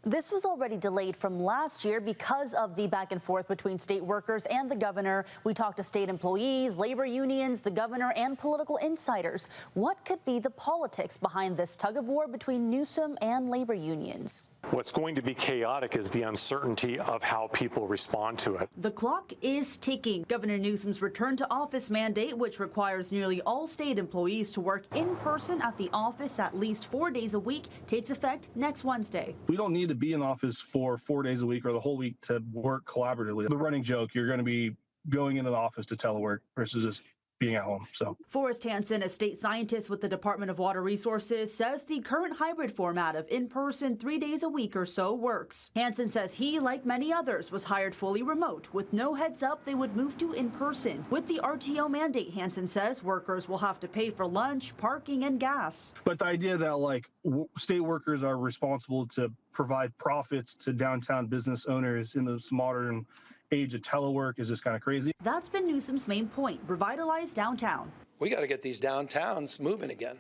This was already delayed from last year because of the back and forth between state workers and the governor. We talked to state employees, labor unions, the governor, and political insiders. What could be the politics behind this tug of war between Newsom and labor unions? What's going to be chaotic is the uncertainty of how people respond to it. The clock is ticking. Governor Newsom's return to office mandate, which requires nearly all state employees to work in person at the office at least 4 days a week, takes effect next Wednesday. We don't need to be in office for 4 days a week or the whole week to work collaboratively. The running joke, you're going to be going into the office to telework versus just being at home. So Forrest Hansen, a state scientist with the Department of Water Resources, says the current hybrid format of in-person 3 days a week or so works. Hansen says he, like many others, was hired fully remote with no heads up they would move to in-person. With the RTO mandate, Hansen says workers will have to pay for lunch, parking, and gas. But the idea that state workers are responsible to provide profits to downtown business owners in this modern age of telework is just kind of crazy. That's been Newsom's main point: revitalize downtown. We got to get these downtowns moving again.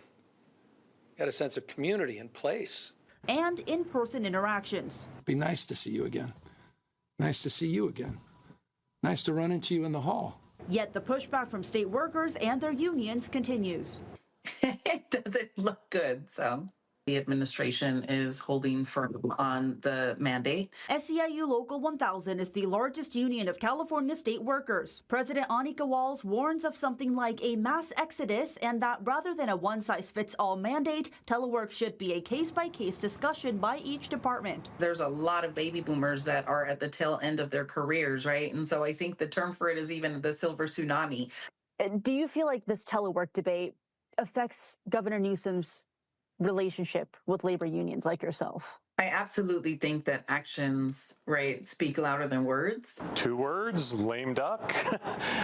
Got a sense of community and place. And in-person interactions. Be nice to see you again. Nice to see you again. Nice to run into you in the hall. Yet the pushback from state workers and their unions continues. It doesn't look good, so. The administration is holding firm on the mandate. SEIU Local 1000 is the largest union of California state workers. President Anika Walls warns of something like a mass exodus and that rather than a one-size-fits-all mandate, telework should be a case-by-case discussion by each department. There's a lot of baby boomers that are at the tail end of their careers, right? And so I think the term for it is even the silver tsunami. Do you feel like this telework debate affects Governor Newsom's relationship with labor unions like yourself? I absolutely think that actions, right, speak louder than words. 2 words, lame duck.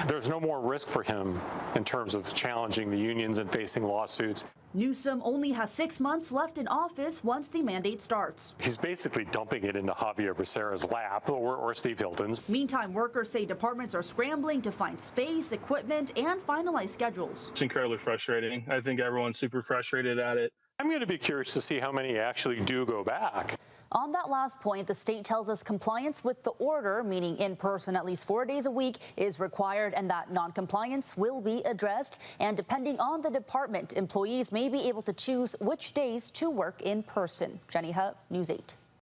There's no more risk for him in terms of challenging the unions and facing lawsuits. Newsom only has 6 months left in office once the mandate starts. He's basically dumping it into Javier Becerra's lap or Steve Hilton's. Meantime, workers say departments are scrambling to find space, equipment, and finalize schedules. It's incredibly frustrating. I think everyone's super frustrated at it. I'm going to be curious to see how many actually do go back. On that last point, the state tells us compliance with the order, meaning in person at least 4 days a week, is required and that noncompliance will be addressed. And depending on the department, employees may be able to choose which days to work in person. Jenny Hutt, News 8.